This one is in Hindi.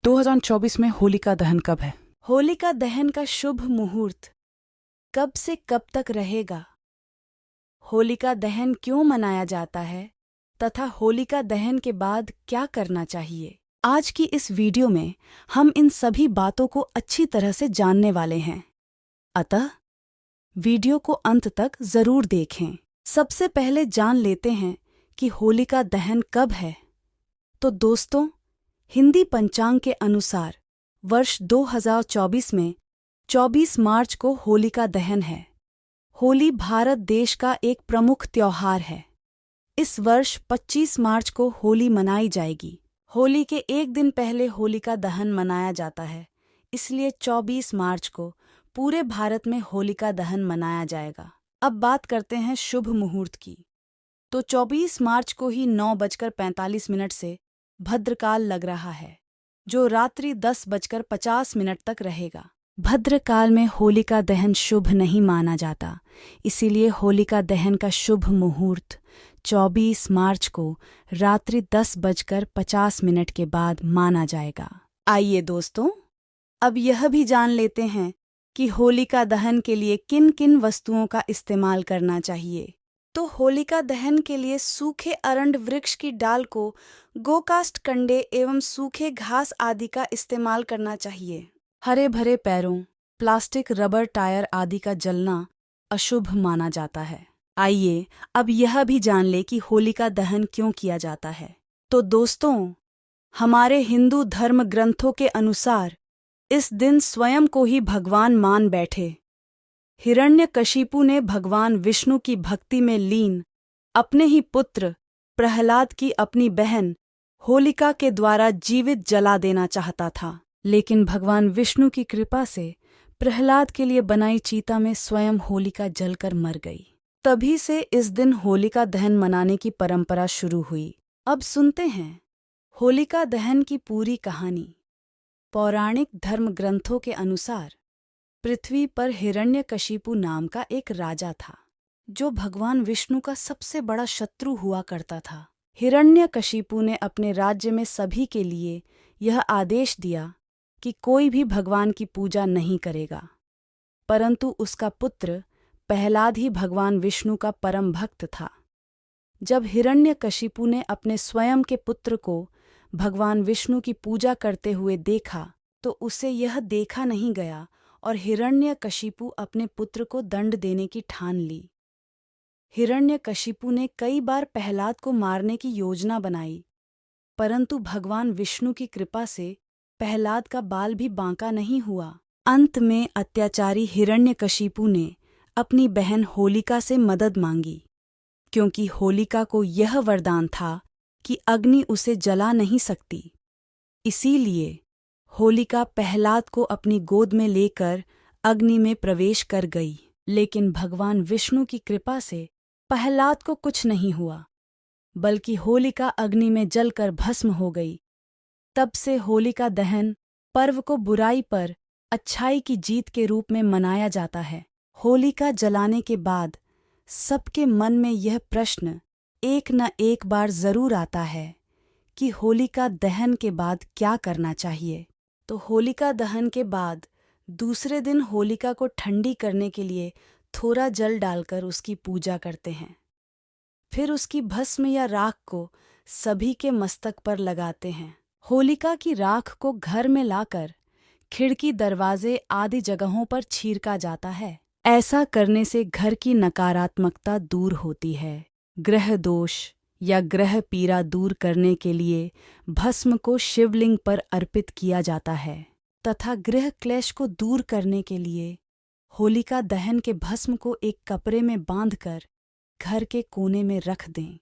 2024 में होलिका दहन कब है? होलिका दहन का शुभ मुहूर्त कब से कब तक रहेगा? होलिका दहन क्यों मनाया जाता है तथा होलिका दहन के बाद क्या करना चाहिए? आज की इस वीडियो में हम इन सभी बातों को अच्छी तरह से जानने वाले हैं। अतः वीडियो को अंत तक जरूर देखें। सबसे पहले जान लेते हैं कि होलिका दहन कब है। तो दोस्तों, हिंदी पंचांग के अनुसार वर्ष 2024 में 24 मार्च को होलिका दहन है। होली भारत देश का एक प्रमुख त्योहार है। इस वर्ष 25 मार्च को होली मनाई जाएगी। होली के एक दिन पहले होलिका दहन मनाया जाता है, इसलिए 24 मार्च को पूरे भारत में होलिका दहन मनाया जाएगा। अब बात करते हैं शुभ मुहूर्त की। तो 24 मार्च को ही 9:45 से भद्रकाल लग रहा है, जो रात्रि 10:50 तक रहेगा। भद्रकाल में होलिका दहन शुभ नहीं माना जाता, इसीलिए होलिका दहन का शुभ मुहूर्त 24 मार्च को रात्रि 10:50 के बाद माना जाएगा। आइए दोस्तों, अब यह भी जान लेते हैं कि होलिका दहन के लिए किन किन वस्तुओं का इस्तेमाल करना चाहिए। तो होलिका दहन के लिए सूखे अरंड वृक्ष की डाल को गोकास्ट कंडे एवं सूखे घास आदि का इस्तेमाल करना चाहिए। हरे भरे पैरों, प्लास्टिक, रबर टायर आदि का जलना अशुभ माना जाता है। आइए अब यह भी जान ले कि होलिका दहन क्यों किया जाता है। तो दोस्तों, हमारे हिंदू धर्म ग्रंथों के अनुसार इस दिन स्वयं को ही भगवान मान बैठे हिरण्यकशिपु ने भगवान विष्णु की भक्ति में लीन अपने ही पुत्र प्रहलाद की अपनी बहन होलिका के द्वारा जीवित जला देना चाहता था, लेकिन भगवान विष्णु की कृपा से प्रहलाद के लिए बनाई चीता में स्वयं होलिका जलकर मर गई। तभी से इस दिन होलिका दहन मनाने की परंपरा शुरू हुई। अब सुनते हैं होलिका दहन की पूरी कहानी। पौराणिक धर्म ग्रंथों के अनुसार पृथ्वी पर हिरण्यकशिपु नाम का एक राजा था, जो भगवान विष्णु का सबसे बड़ा शत्रु हुआ करता था। हिरण्यकशिपु ने अपने राज्य में सभी के लिए यह आदेश दिया कि कोई भी भगवान की पूजा नहीं करेगा, परंतु उसका पुत्र प्रहलाद ही भगवान विष्णु का परम भक्त था। जब हिरण्यकशिपु ने अपने स्वयं के पुत्र को भगवान विष्णु की पूजा करते हुए देखा, तो उसे यह देखा नहीं गया और हिरण्यकशिपु अपने पुत्र को दंड देने की ठान ली। हिरण्यकशिपु ने कई बार प्रहलाद को मारने की योजना बनाई, परंतु भगवान विष्णु की कृपा से प्रहलाद का बाल भी बांका नहीं हुआ। अंत में अत्याचारी हिरण्यकशिपु ने अपनी बहन होलिका से मदद मांगी, क्योंकि होलिका को यह वरदान था कि अग्नि उसे जला नहीं सकती। इसीलिए होलिका प्रहलाद को अपनी गोद में लेकर अग्नि में प्रवेश कर गई, लेकिन भगवान विष्णु की कृपा से प्रहलाद को कुछ नहीं हुआ, बल्कि होलिका अग्नि में जलकर भस्म हो गई। तब से होलिका दहन पर्व को बुराई पर अच्छाई की जीत के रूप में मनाया जाता है। होलिका जलाने के बाद सबके मन में यह प्रश्न एक न एक बार जरूर आता है कि होलिका दहन के बाद क्या करना चाहिए। तो होलिका दहन के बाद दूसरे दिन होलिका को ठंडी करने के लिए थोड़ा जल डालकर उसकी पूजा करते हैं। फिर उसकी भस्म या राख को सभी के मस्तक पर लगाते हैं। होलिका की राख को घर में लाकर खिड़की, दरवाजे आदि जगहों पर छींटा जाता है। ऐसा करने से घर की नकारात्मकता दूर होती है। ग्रह दोष या ग्रह पीड़ा दूर करने के लिए भस्म को शिवलिंग पर अर्पित किया जाता है, तथा गृह क्लेश को दूर करने के लिए होलिका दहन के भस्म को एक कपड़े में बांधकर घर के कोने में रख दें।